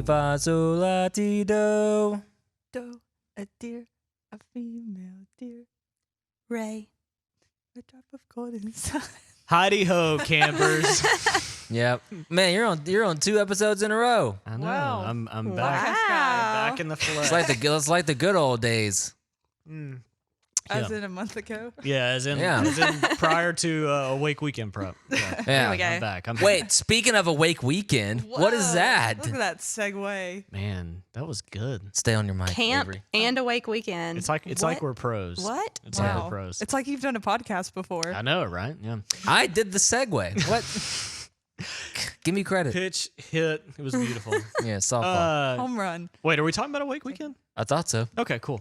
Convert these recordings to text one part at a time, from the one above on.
fa sol la ti do. Do, a deer, a female deer, Ray. a drop of gold inside. Heidi ho, campers. Yep. Man, you're on 2 episodes in a row. I know. Wow. I'm Wow. back. Back in the flesh. It's like the good old days. Mm. As Yeah. in a month ago. Yeah, as in prior to Awake Weekend prep. Yeah. Yeah. we go. I'm back. I'm Wait, speaking of Awake Weekend, what is Whoa, that? Look at that segue. Man, that was good. Stay on your mic, Camp Avery. and Awake Weekend. It's like What? we're pros. What? It's like Wow. we're pros. It's like you've done a podcast before. I know, right? Yeah. I did the segue. What? Give me credit. Pitch hit. It was beautiful. Yeah, softball. Home run. Wait, are we talking about Awake Weekend? I thought so. Okay, cool.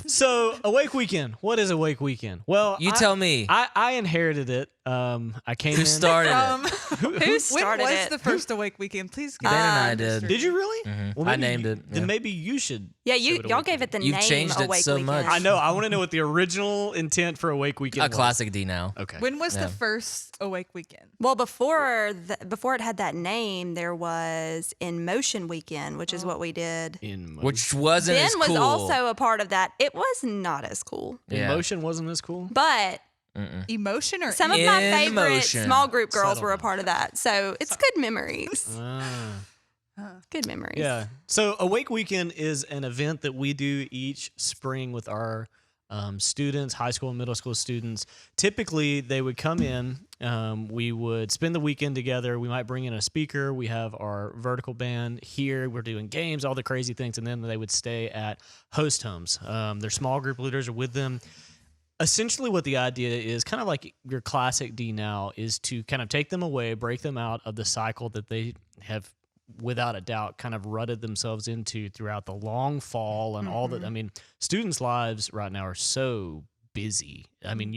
So Awake Weekend. What is Awake Weekend? Well, You tell me. I inherited it. I came Who in. started it? Who started when was it? the first Awake Weekend? Please give Ben us and I the did. history. Did you really? Mhm. Well, I maybe named you- it. Then Yeah. maybe you should. Yeah, give it y'all Awake gave it the You've name changed it Awake so Weekend. much. I know. I want to know what the original intent for Awake Weekend A was. classic D now. Okay. When was Yeah. the first Awake Weekend? Well, before it had that name, there was In Motion Weekend, which is what we did. In Which wasn't Ben as was cool. also a part of that. It was not as cool, Yeah. Motion wasn't as cool. but Emotion or some of my In favorite Motion. small group girls were a Settlement. part of that. So it's good memories. Ah. Good memories. Yeah. So Awake Weekend is an event that we do each spring with our students, high school and middle school students. Typically, they would come in. We would spend the weekend together. We might bring in a speaker. We have our vertical band here. We're doing games, all the crazy things. And then they would stay at host homes. Their small group leaders are with them. Essentially, what the idea is, kind of like your classic D now, is to kind of take them away, break them out of the cycle that they have, without a doubt, kind of rutted themselves into throughout the long fall and all that. I mean, students' lives right now are so busy. I mean,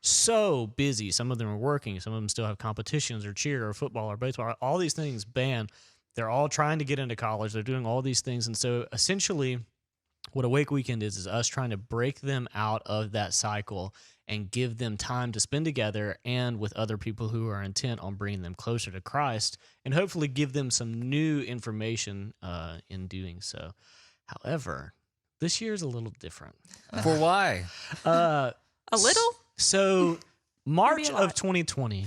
so busy. Some of them are working. Some of them still have competitions or cheer or football or baseball. All these things, band. They're all trying to get into college. They're doing all these things. And so essentially, what Awake Weekend is us trying to break them out of that cycle and give them time to spend together and with other people who are intent on bringing them closer to Christ, and hopefully give them some new information in doing so. However, this year is a little different. For why? A little? So March a lot. of 2020,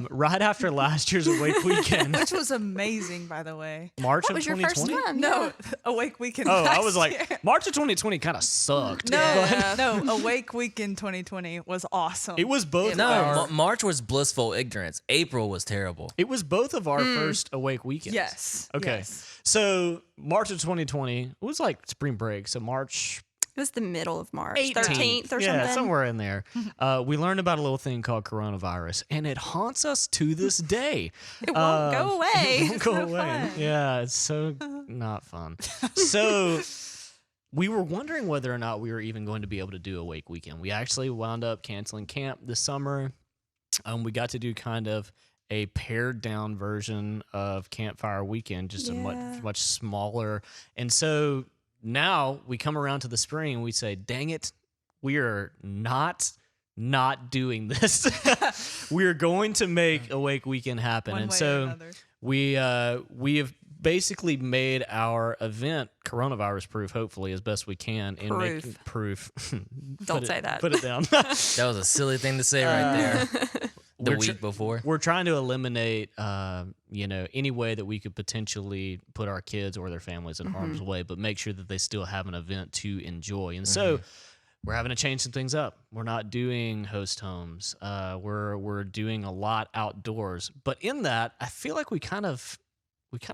right after last year's Awake Weekend, Which was amazing, by the way. March What of was your 2020. first one? No, Awake Weekend. Oh, I last was year. like, March of 2020 kind of sucked. No, no, Awake Weekend 2020 was awesome. It was both. No, our- March was blissful ignorance. April was terrible. It was both of our first Awake Weekends. Yes. Okay. yes. So March of 2020, it was like spring break. So March It was the middle of March, 18th, 13th or yeah, something. somewhere in there. We learned about a little thing called coronavirus, and it haunts us to this day. It won't go away. It won't go so away. fun. Yeah, it's so not fun. So we were wondering whether or not we were even going to be able to do Awake Weekend. We actually wound up canceling camp this summer. We got to do kind of a pared down version of Campfire Weekend, just a Yeah. much smaller. And so now we come around to the spring and we say, dang it, we are not doing this. We are going to make Awake Weekend happen. One And way or so another. we have basically made our event coronavirus proof, hopefully as best we can. In Proof. making proof. Don't say that. Put it down. That was a silly thing to say right there. The We're week before. We're trying to eliminate, any way that we could potentially put our kids or their families in harm's way, but make sure that they still have an event to enjoy. And so we're having to change some things up. We're not doing host homes. We're doing a lot outdoors. But in that, I feel like we kind of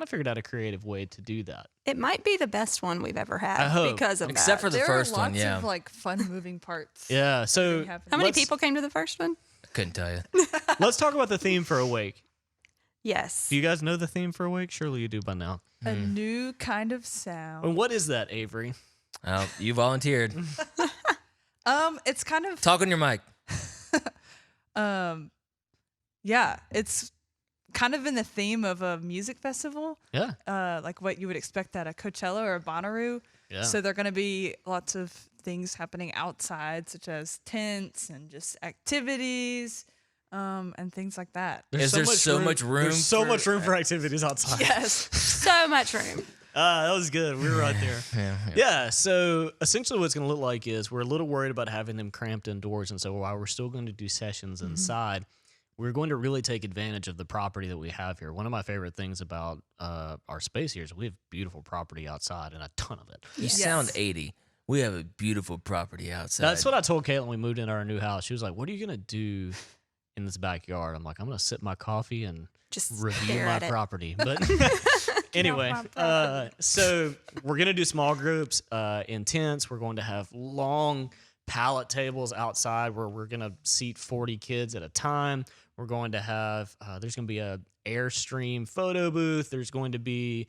figured out a creative way to do that. It might be the best one we've ever had I hope. because of Except that. for the There first are lots one, yeah. of like fun moving parts. Yeah. So happening. How many let's- people came to the first one? Couldn't tell you. Let's talk about the theme for Awake. Yes. Do you guys know the theme for Awake? Surely you do by now. A new kind of sound. And what is that, Avery? Oh, you volunteered. It's kind of Talk on your mic. yeah, it's kind of in the theme of a music festival, Yeah. like what you would expect at a Coachella or a Bonnaroo. Yeah. So there are going to be lots of things happening outside, such as tents and just activities. and things like that. Is there so much room? There's so much room for activities outside. Yes. So much room. That was good. We were right there. Yeah. Yeah, so essentially what it's going to look like is we're a little worried about having them cramped indoors. And so while we're still going to do sessions inside, we're going to really take advantage of the property that we have here. One of my favorite things about our space here is we have beautiful property outside and a ton of it. You sound 80. We have a beautiful property outside. That's what I told Caitlin when we moved into our new house. She was like, what are you going to do in this backyard? I'm like, I'm going to sip my coffee and Just review stare my at it. property. But anyway, my property. so we're going to do small groups in tents. We're going to have long pallet tables outside where we're going to seat 40 kids at a time. We're going to have, there's going to be a Airstream photo booth. There's going to be,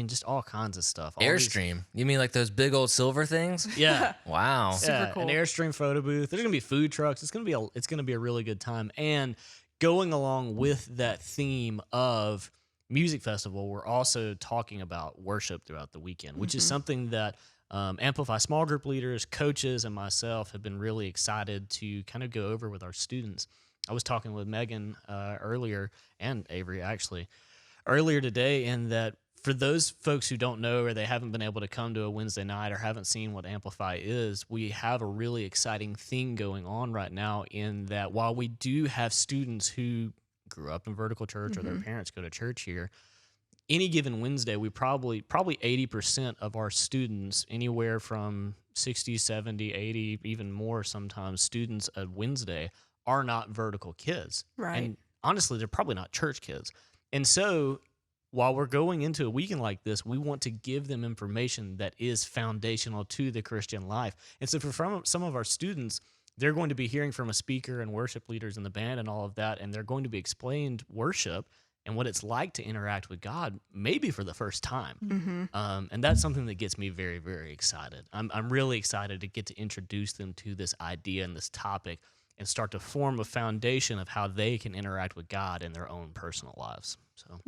just all kinds of stuff. All these- Airstream. You mean like those big old silver things? Yeah. Wow. Yeah, cool. an Airstream photo booth. There's gonna be food trucks. It's gonna be a really good time. And going along with that theme of music festival, we're also talking about worship throughout the weekend, which is something that Amplify small group leaders, coaches, and myself have been really excited to kind of go over with our students. I was talking with Megan earlier, and Avery actually, earlier today, in that for those folks who don't know or they haven't been able to come to a Wednesday night or haven't seen what Amplify is, we have a really exciting thing going on right now in that while we do have students who grew up in Vertical Church or their parents go to church here, any given Wednesday, we probably 80% of our students, anywhere from 60, 70, 80, even more sometimes, students at Wednesday are not Vertical kids. Right. And honestly, they're probably not church kids. And so while we're going into a weekend like this, we want to give them information that is foundational to the Christian life. And so for some of our students, they're going to be hearing from a speaker and worship leaders in the band and all of that, and they're going to be explained worship and what it's like to interact with God, maybe for the first time. And that's something that gets me very, very excited. I'm really excited to get to introduce them to this idea and this topic and start to form a foundation of how they can interact with God in their own personal lives. So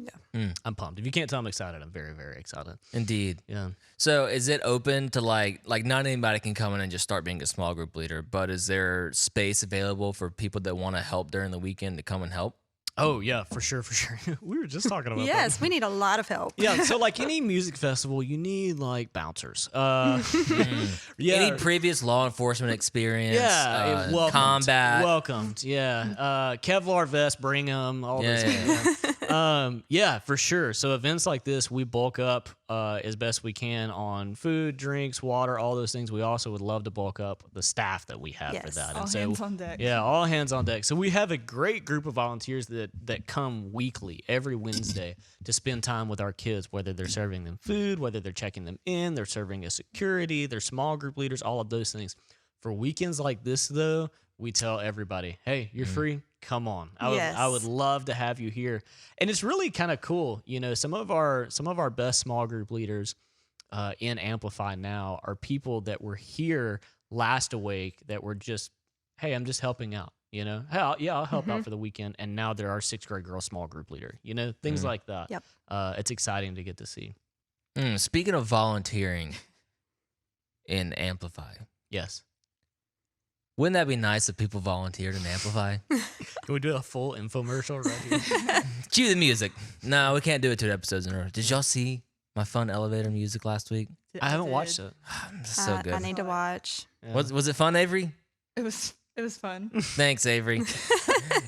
I'm pumped. If you can't tell I'm excited, I'm very, very excited. Indeed. Yeah. So is it open to like not anybody can come in and just start being a small group leader, but is there space available for people that want to help during the weekend to come and help? Oh, yeah, for sure, for sure. We were just talking about that. Yes, we need a lot of help. Yeah, so like any music festival, you need like bouncers. Any previous law enforcement experience? Yeah, welcomed. Combat. Welcomed, yeah. Kevlar vest, bring them, all those Yeah, things. Yeah, for sure. So events like this, we bulk up as best we can on food, drinks, water, all those things. We also would love to bulk up the staff that we have for Yes. that. All And so, hands on deck. Yeah, all hands on deck. So we have a great group of volunteers that come weekly, every Wednesday, to spend time with our kids, whether they're serving them food, whether they're checking them in, they're serving as security, they're small group leaders, all of those things. For weekends like this, though, we tell everybody, hey, you're free. Come on. I would love to have you here. And it's really kind of cool. You know, some of our best small group leaders in Amplify now are people that were here last awake that were just, hey, I'm just helping out. You know, hey, I'll help out for the weekend. And now they're our 6th grade girl small group leader. You know, things like that. Yep. It's exciting to get to see. Speaking of volunteering in Amplify, Yes. wouldn't that be nice if people volunteered in Amplify? Can we do a full infomercial right here? Cue the music. No, we can't do it 2 episodes in a row. Did y'all see my fun elevator music last week? I haven't watched it. So good. I need to watch. Yeah. Was it fun, Avery? It was fun. Thanks, Avery.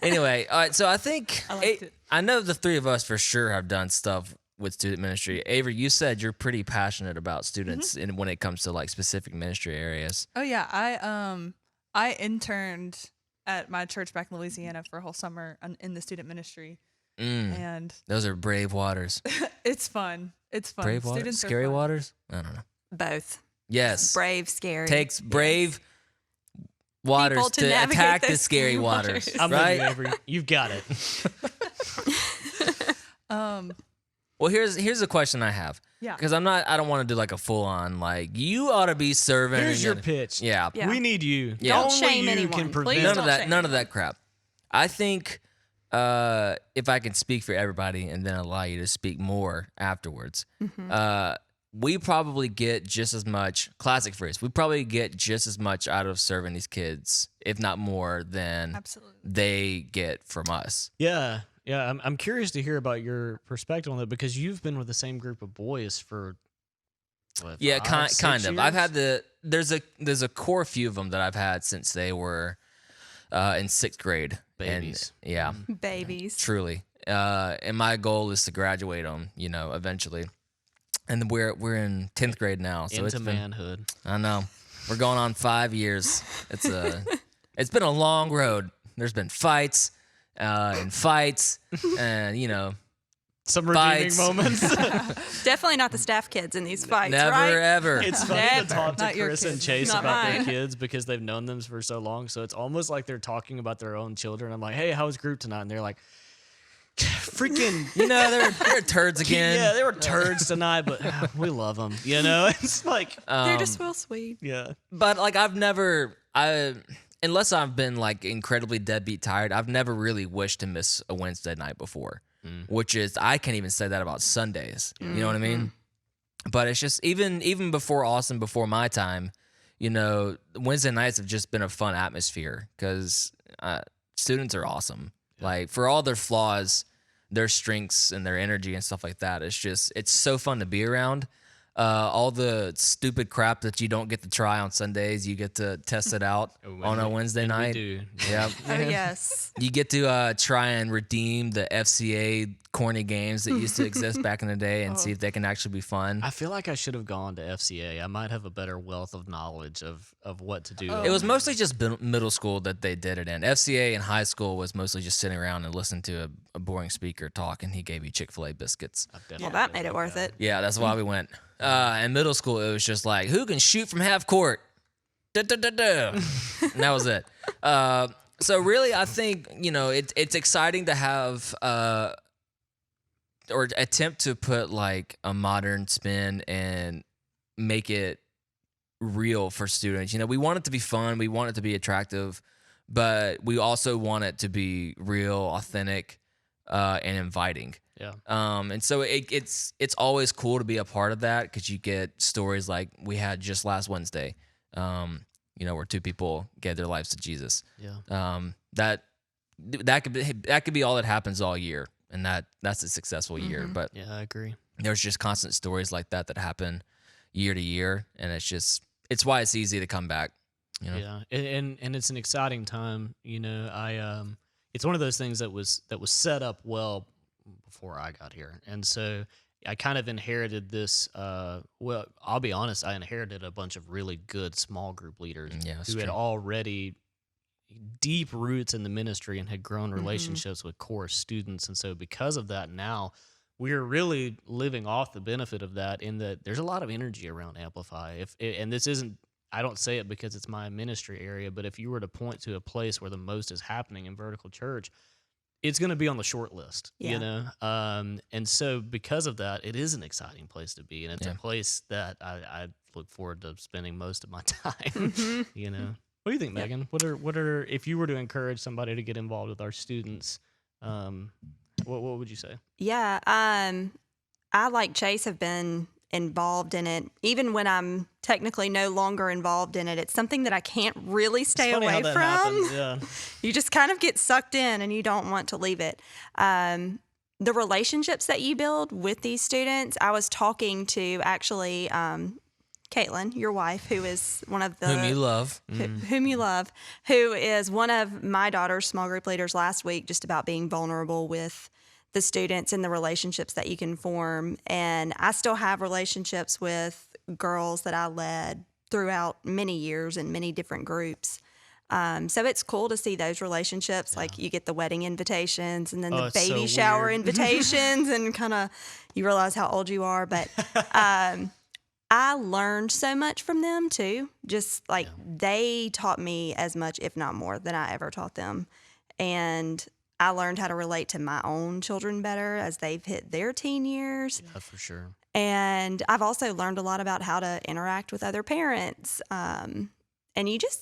Anyway, all right. So I think I liked it. I know the 3 of us for sure have done stuff with student ministry. Avery, you said you're pretty passionate about students and when it comes to like specific ministry areas. Oh yeah, I interned at my church back in Louisiana for a whole summer in the student ministry, and Those are brave waters. it's fun. It's fun. Brave waters? Students are Scary fun. waters? I don't know. Both. Yes. Brave, scary. Takes brave waters People to, to navigate attack the those scary scary waters. waters. I'm with right? you, Avery. You've got it. Well, here's a question I have. Yeah. Because I don't want to do like a full on like you ought to be serving. Here's and your yada- pitch. Yeah. Yeah. We need you. Yeah. Don't Only shame you anyone, can please. prevent None of don't that. shame None of that crap. I think if I can speak for everybody and then allow you to speak more afterwards, we probably get just as much, classic phrase, we probably get just as much out of serving these kids, if not more, than Absolutely. they get from us. Yeah. Yeah. I'm curious to hear about your perspective on that because you've been with the same group of boys for what, Yeah, 5, 6 kind of. I've years? had there's a core few of them that I've had since they were in 6th grade. Babies. And, yeah, Babies. truly. And my goal is to graduate them, eventually. And we're in 10th grade now, so into it's been, manhood. I know. We're going on 5 years. It's been a long road. There's been fights and fights and Some redeeming Fights. moments. Definitely not the staff kids in these fights, never right? ever. It's funny Never. to talk to Not your Chris and kids. Chase Not about their mine. kids because they've known them for so long. So it's almost like they're talking about their own children. I'm like, hey, how was group tonight? And they're like, freaking. they're turds again. Yeah, they were turds tonight, but we love them. It's like, They're just real sweet. yeah. But like unless I've been like incredibly deadbeat tired, I've never really wished to miss a Wednesday night before. Which is, I can't even say that about Sundays. You know what I mean? But it's just even before Austin, before my time, Wednesday nights have just been a fun atmosphere because students are awesome. Like for all their flaws, their strengths and their energy and stuff like that, it's so fun to be around. All the stupid crap that you don't get to try on Sundays, you get to test it out on a Wednesday night. We do. Yep. Oh, yes. You get to try and redeem the FCA corny games that used to exist back in the day and see if they can actually be fun. I feel like I should have gone to FCA. I might have a better wealth of knowledge of what to do. It was mostly just middle school that they did it in. FCA in high school was mostly just sitting around and listening to a boring speaker talk, and he gave you Chick-fil-A biscuits. I've Well, definitely that been made it like worth that. it. Yeah, that's why we went. In middle school, it was just like, who can shoot from half court? Da-da-da-da. And that was it. So really, I think, it's exciting to have or attempt to put like a modern spin and make it real for students. We want it to be fun. We want it to be attractive, but we also want it to be real, authentic, and inviting. Yeah. And so it's always cool to be a part of that because you get stories like we had just last Wednesday, where 2 people gave their lives to Jesus. Yeah. That could be all that happens all year, and that's a successful year. But Yeah, I agree. there's just constant stories like that happen year to year, and it's why it's easy to come back. Yeah, and it's an exciting time. It's one of those things that was set up well before I got here, and so I kind of inherited this. Well, I'll be honest, I inherited a bunch of really good small group leaders Yeah, that's who had true. already deep roots in the ministry and had grown relationships with core students, and so because of that, now we're really living off the benefit of that. In that, there's a lot of energy around Amplify. And this isn't. I don't say it because it's my ministry area, but if you were to point to a place where the most is happening in Vertical Church, it's going to be on the short list, Yeah. And so because of that, it is an exciting place to be, and it's Yeah. a place that I look forward to spending most of my time. Mm-hmm. What do you think, Megan? What are if you were to encourage somebody to get involved with our students, what would you say? Yeah. I, like Chase, have been involved in it. Even when I'm technically no longer involved in it, it's something that I can't really stay It's funny away how that from. happens. Yeah. You just kind of get sucked in and you don't want to leave it. The relationships that you build with these students, I was talking to actually Caitlin, your wife, who is one of the Whom you love. whom you love, who is one of my daughter's small group leaders last week, just about being vulnerable with the students and the relationships that you can form. And I still have relationships with girls that I led throughout many years in many different groups. So it's cool to see those relationships. Like you get the wedding invitations and then Oh, the it's so baby shower weird. invitations and kind of you realize how old you are. But I learned so much from them too. Just like they taught me as much, if not more, than I ever taught them. And I learned how to relate to my own children better as they've hit their teen years. Yeah, for sure. And I've also learned a lot about how to interact with other parents. And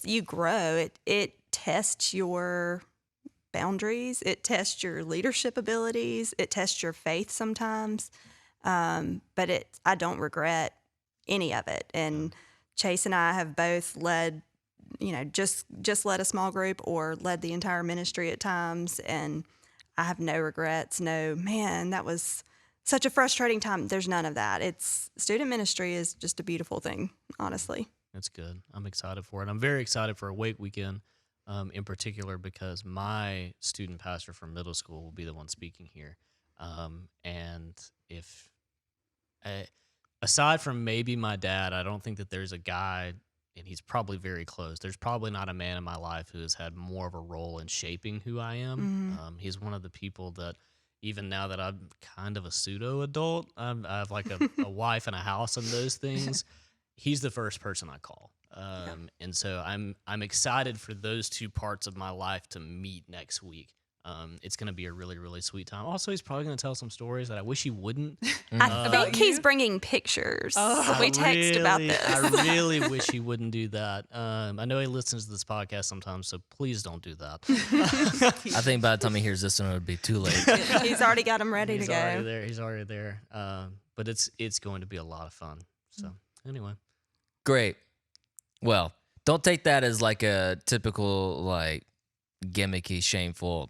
you grow. It tests your boundaries. It tests your leadership abilities. It tests your faith sometimes. But I don't regret any of it. And Chase and I have both led, just led a small group or led the entire ministry at times. And I have no regrets. No, man, that was such a frustrating time. There's none of that. Student ministry is just a beautiful thing, honestly. That's good. I'm excited for it. I'm very excited for Awake Weekend in particular because my student pastor from middle school will be the one speaking here. And if, aside from maybe my dad, I don't think that there's a guy, and he's probably very close. There's probably not a man in my life who has had more of a role in shaping who I am. He's one of the people that, even now that I'm kind of a pseudo adult, I have like a wife and a house and those things. He's the first person I call. And so I'm excited for those two parts of my life to meet next week. It's going to be a really, really sweet time. Also, he's probably going to tell some stories that I wish he wouldn't. I think he's bringing pictures. We text about this. I really wish he wouldn't do that. I know he listens to this podcast sometimes, so please don't do that. I think by the time he hears this one, it would be too late. He's already got them ready to go. He's already there. But it's going to be a lot of fun. So anyway. Great. Well, don't take that as like a typical, like, gimmicky, shameful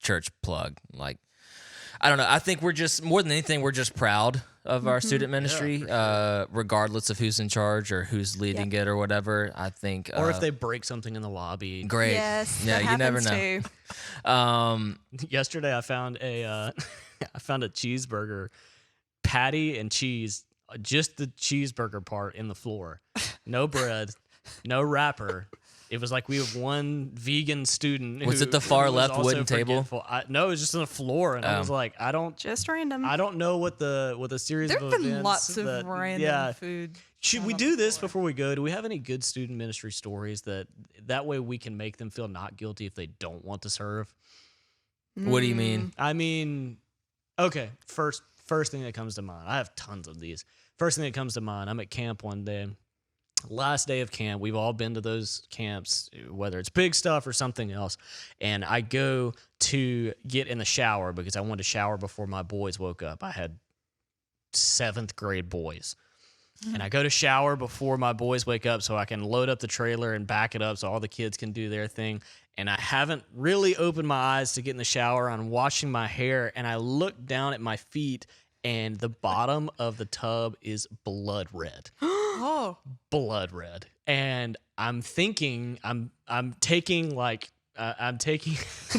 church plug. Like, I don't know. I think we're just, more than anything, we're just proud of our student ministry, regardless of who's in charge or who's leading it or whatever. I think. Or if they break something in the lobby. Great. Yes. Yeah, you never know. Yesterday I found a cheeseburger patty and cheese, just the cheeseburger part in the floor. No bread, no wrapper. It was like we have one vegan student. Was it the far left wooden table? No, it was just on the floor, and I was like, just random. I don't know what the series There of have been events lots of random food. Should we do this before we go? Do we have any good student ministry stories that way we can make them feel not guilty if they don't want to serve? What do you mean? I mean, okay, first thing that comes to mind. I have tons of these. First thing that comes to mind, I'm at camp one day. Last day of camp, we've all been to those camps, whether it's big stuff or something else. And I go to get in the shower because I wanted to shower before my boys woke up. I had 7th grade boys. And I go to shower before my boys wake up so I can load up the trailer and back it up so all the kids can do their thing. And I haven't really opened my eyes to get in the shower. I'm washing my hair, and I look down at my feet, and the bottom of the tub is blood red. Oh, Blood red. And I'm thinking, I'm taking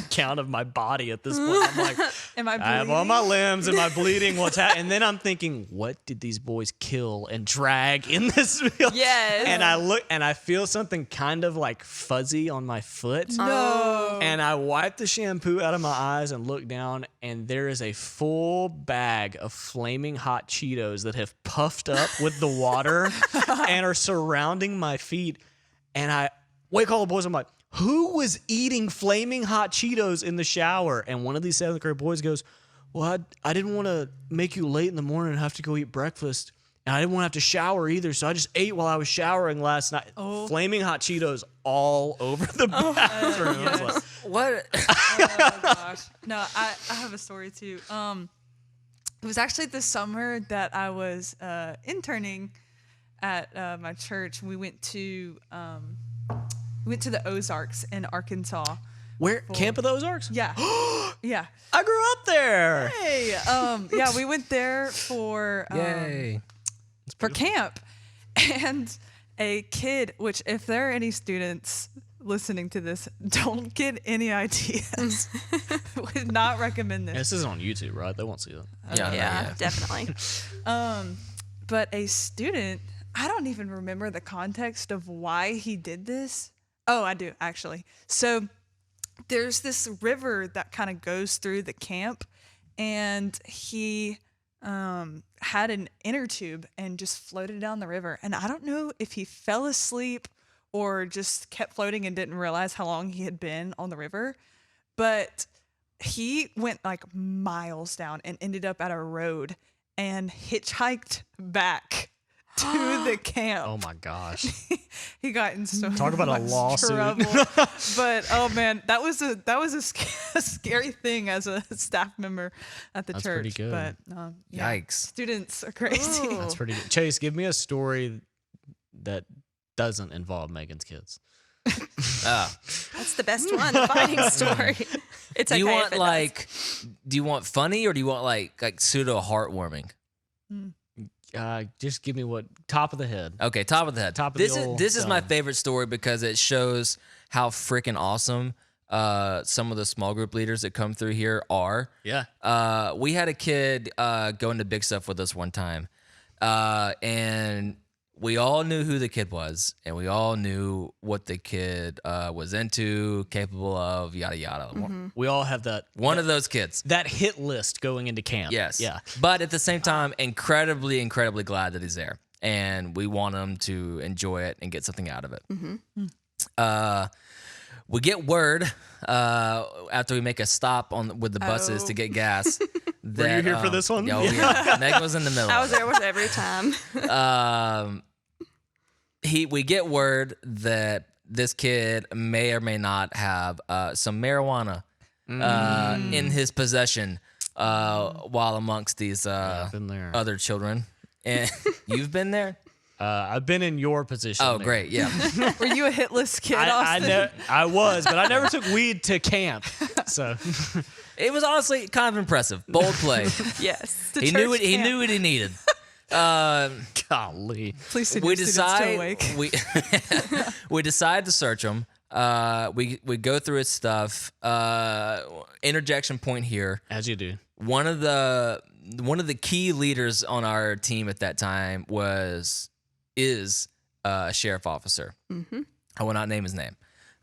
count of my body at this point. I'm like, am I I have all my limbs. Am I bleeding? What's happening? And then I'm thinking, what did these boys kill and drag in this meal? Yes. And I look and I feel something kind of like fuzzy on my foot. No. And I wipe the shampoo out of my eyes and look down, and there is a full bag of flaming hot Cheetos that have puffed up with the water and are surrounding my feet. And I wake all the boys. I'm like, who was eating flaming hot Cheetos in the shower? And one of these 7th grade boys goes, well, I didn't want to make you late in the morning and have to go eat breakfast. And I didn't want to have to shower either, so I just ate while I was showering last night. Oh. Flaming hot Cheetos all over the bathroom. I was like, What? Oh my gosh. No, I have a story too. It was actually the summer that I was interning at my church. We went to the Ozarks in Arkansas. where? Camp of the Ozarks? Yeah. Yeah. I grew up there. Hey. Yeah, we went there for Yay. for camp. And a kid, which if there are any students listening to this, don't get any ideas. Would not recommend this. This isn't on YouTube, right? They won't see that. Yeah, definitely. But a student, I don't even remember the context of why he did this. Oh, I do, actually. So there's this river that kind of goes through the camp, and he had an inner tube and just floated down the river. And I don't know if he fell asleep or just kept floating and didn't realize how long he had been on the river, but he went like miles down and ended up at a road and hitchhiked back to the camp. Oh my gosh. He got in so Talk about a much lawsuit. trouble. But oh man, that was a scary thing as a staff member at the That's church. pretty good. But yeah, Yikes. students are crazy. That's pretty good. Chase, give me a story that doesn't involve Megan's kids. That's the best one, the fighting story. It's Do okay you if want it like, do you want funny or do you want like pseudo heartwarming? Just give me what top of the head. Okay, top of the head. Top of this the is old this is my dome. favorite story because it shows how freaking awesome some of the small group leaders that come through here are. Yeah. We had a kid go into Big Stuff with us one time, and we all knew who the kid was, and we all knew what the kid was into, capable of, yada yada. We all have that One of those kids. that hit list going into camp. Yes. Yeah. But at the same time, incredibly, incredibly glad that he's there, and we want him to enjoy it and get something out of it. We get word after we make a stop with the buses to get gas. That, you here for this one? Oh, yeah. Meg was in the middle. I of was it. there with every time. We get word that this kid may or may not have some marijuana in his possession while amongst these I've been there. other children. And you've been there? I've been in your position. Oh, there. great. Yeah. Were you a hitless kid, I Austin? I was, but I never took weed to camp. So It was honestly kind of impressive. Bold play. Yes. The He knew church it. He camp. knew what he needed. golly. Please send We your students to decide awake. we decide to search him. We go through his stuff. Interjection point here. As you do. One of the key leaders on our team at that time is a sheriff officer. I will not name his name,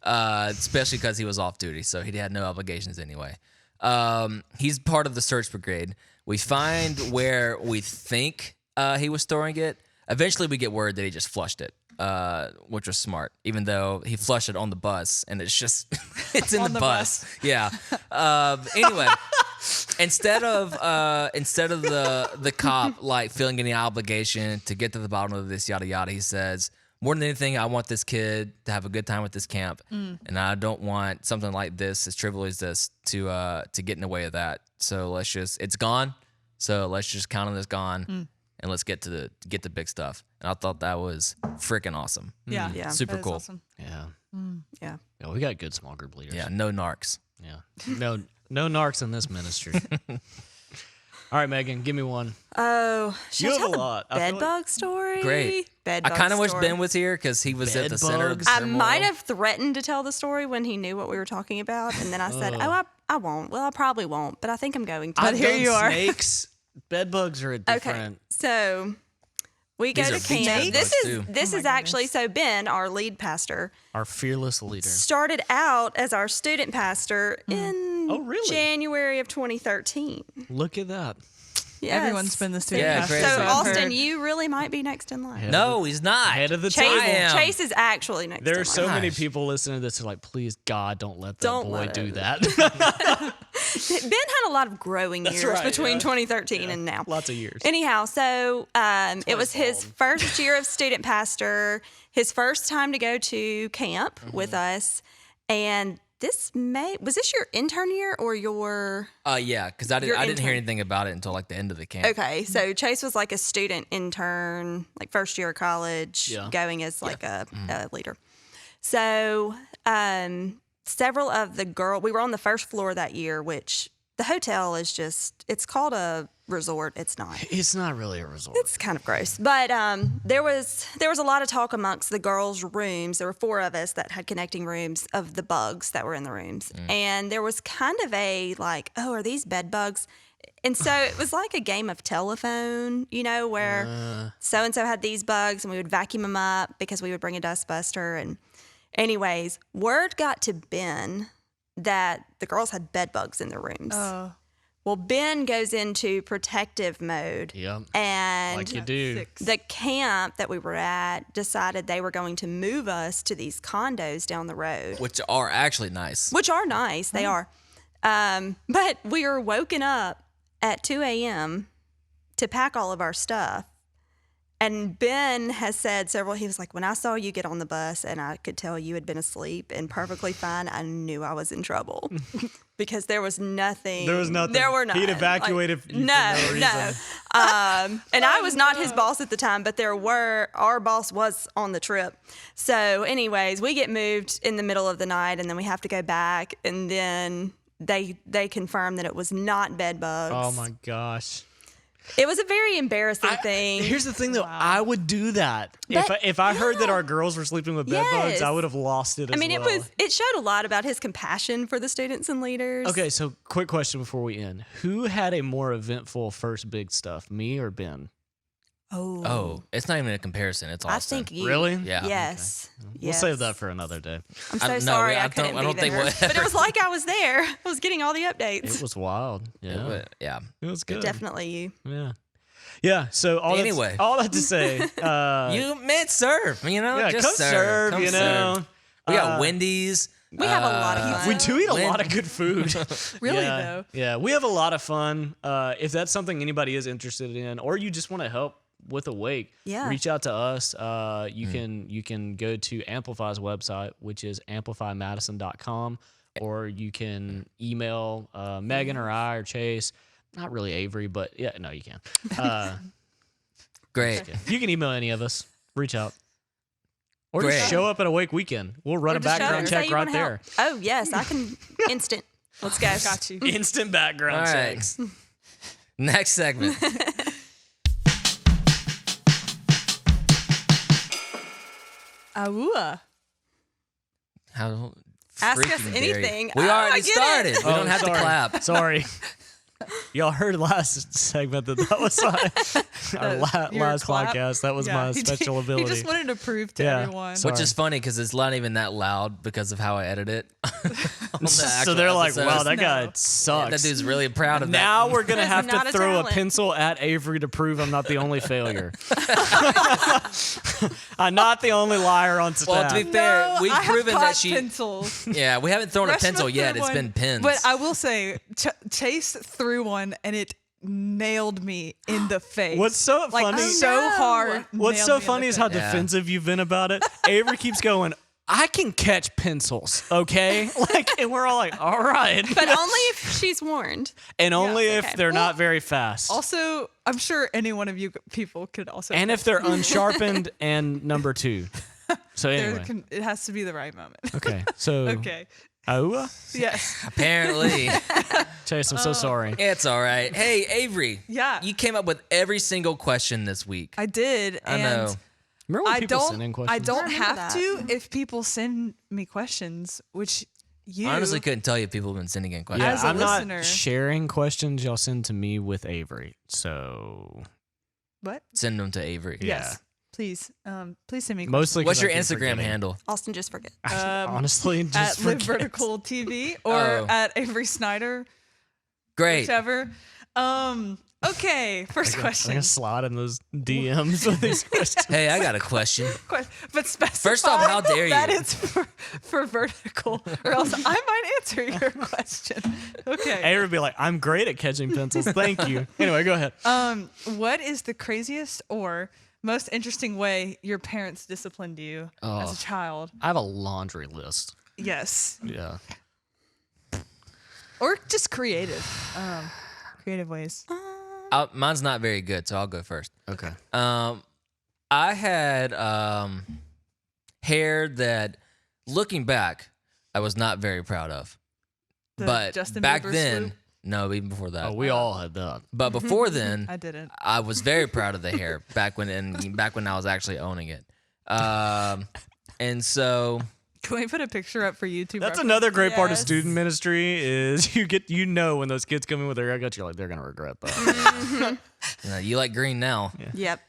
especially because he was off duty, so he had no obligations anyway. He's part of the search brigade. We find where we think he was storing it. Eventually, we get word that he just flushed it, which was smart, even though he flushed it on the bus, and it's just it's in On the the bus. Yeah. Anyway. Instead of the cop like feeling any obligation to get to the bottom of this yada yada, he says, more than anything, I want this kid to have a good time with this camp, and I don't want something like this, as trivial as this, to get in the way of that. So it's gone. So let's just count on this gone, and let's get to big stuff. And I thought that was freaking awesome. Yeah. Yeah. Super That is cool. awesome. Yeah. Yeah. Yeah, we got good small group leaders. Yeah, no narcs. Yeah. No narcs in this ministry. All right, Megan, give me one. Oh, should You I have tell a the lot. I feel bed like- bug story? Great. Bed I bug kind of wish story. Ben was here because he was at Bed the center of the bugs? I turmoil. might have threatened to tell the story when he knew what we were talking about, and then I said, I won't. Well, I probably won't, but I think I'm going to. But here done you are. Snakes. Bed bugs are a different. Okay, so we go These to are beach camp. bed This bugs, is too. this Oh is my actually so Ben, our lead pastor, Our fearless leader. started out as our student pastor in Oh, really? January of 2013. Look at that. Yes. Everyone's been the student Yeah, pastor. crazy. So I've Austin, heard. you really might be next in line. No, he's not. Head of the Chase, I am. Chase is actually next. There in are so line. many Gosh. people listening to this who are like, please, God, don't let that Don't boy let do it. that. Ben had a lot of growing years right, between yeah. 2013 and now. Lots of years. Anyhow, so it was his first year of student pastor, his first time to go to camp with us, and was this your intern year or your? Yeah, because I Your didn't hear intern. anything about it until like the end of the camp. Okay, so Chase was like a student intern, like first year of college, Yeah. going as like a leader. So several of the we were on the first floor that year, which the hotel is it's called a resort. It's not. It's not really a resort. It's kind of gross, but there was a lot of talk amongst the girls' rooms. There were 4 of us that had connecting rooms of the bugs that were in the rooms, and there was kind of a like, oh, are these bed bugs? And so it was like a game of telephone, where so and so had these bugs, and we would vacuum them up because we would bring a dustbuster. And anyways, word got to Ben that the girls had bed bugs in their rooms. Oh, Well, Ben goes into protective mode. Yep. And Like you do. 6. the camp that we were at decided they were going to move us to these condos down the road, Which are actually nice. which are nice. They are. But we were woken up at 2 a.m. to pack all of our stuff. And Ben has said several, he was like, when I saw you get on the bus and I could tell you had been asleep and perfectly fine, I knew I was in trouble because there was nothing. There was nothing. There were none. He'd evacuated you for no no. reason. And I was not his boss at the time, but our boss was on the trip. So anyways, we get moved in the middle of the night and then we have to go back. And then they confirmed that it was not bed bugs. Oh my gosh. It was a very embarrassing thing. Here's the thing, though. I would do that if I heard that our girls were sleeping with bed bugs. I would have lost it. It showed a lot about his compassion for the students and leaders. Okay, so quick question before we end: who had a more eventful first big stuff, me or Ben? Oh, it's not even a comparison. It's I Austin. think you. Really? Yeah. Yes. We'll save that for another day. I'm so no, sorry I I couldn't don't be think there. we'll But it ever- was like I was there. I was getting all the updates. It was wild. Yeah, But, yeah. it was good. Definitely you. Yeah, yeah. So Anyway. all that to say, You man, serve. You know, yeah, just come serve. Come You know, serve. We got Wendy's. We have a lot of fun. we do eat a When- lot of good food. Really, yeah, though? Yeah, we have a lot of fun. If that's something anybody is interested in, or you just want to help with Awake, Yeah. reach out to us. You can go to Amplify's website, which is amplifymadison.com, or you can email Megan or I or Chase. Not really Avery, but yeah, no, you can. Great. You can email any of us. Reach out. Or just Great. show up at Awake Weekend. We'll run a just show background up. Say check you right wanna there. help. Oh, yes. I can. Instant. Let's go. Got you. Instant background All right. checks. Next segment. Awua. How Ask us freaking dare you. anything. We Oh, I already get it. started. We don't have to sorry. clap. Sorry. Y'all heard last segment that was our Your last clap? podcast. That was Yeah, my he did- special ability. He just wanted to prove to Yeah. everyone. So- Which is funny because it's not even that loud because of how I edit it. on the so actual they're like, episodes. wow, that guy No. sucks. That dude's really proud of now that. we're going to That's have not to a throw a talent. pencil at Avery to prove I'm not the only failure. I'm not the only liar on staff. Well, to be fair, No, we've I have proven caught that she. pencils. Yeah, we haven't thrown a Freshman pencil yet. threw It's one, been pins. But I will say, Chase threw one and it nailed me in the face. What's so like funny- so Oh, no. hard. What's nailed so me in the funny is how face. Yeah. defensive you've been about it. Avery keeps going, I can catch pencils, okay? And we're all like, all right. But only if she's warned. And only if okay. they're not very fast. Also, I'm sure any one of you people could also. And if they're unsharpened and number 2. So There anyway. it has to be the right moment. Okay. So Okay. Aua? Yes. Apparently, Chase, I'm so sorry. it's all right. Hey, Avery. Yeah. You came up with every single question this week. I did. I and know. Remember when I people send in don't. questions? I don't remember have that. to if people send me questions, which you I honestly couldn't tell you if people have been sending in questions. Yeah, as a I'm listener- not sharing questions y'all send to me with Avery. So What? Send them to Avery. Yeah. Yes. Please. Please send me mostly 'cause What's your I keep Instagram forgetting. handle? Austin, just forget. Honestly, just at Live forget. Vertical TV or Oh. at Avery Snyder, Great. whichever. Okay, first I'm question. gonna slide in those DMs with these questions. Hey, I got a question. But specify First off, how dare that you? it's for vertical, or else I might answer your question. Okay. Avery would be like, I'm great at catching pencils. Thank you. Anyway, go ahead. What is the craziest or most interesting way your parents disciplined you as a child? I have a laundry list. Yes. Yeah. Or just creative. Creative ways. Mine's not very good, so I'll go first. Okay. I had hair that, looking back, I was not very proud of. The But Justin back Bieber then, swoop? no, even before that. We all had that. But before then, I didn't. I was very proud of the hair back when I was actually owning it. And so Can we put a picture up for YouTube? That's reference? another great part of Yes. student ministry is you know when those kids come in with their haircuts, you're like, they're gonna regret that. you like green now. Yep.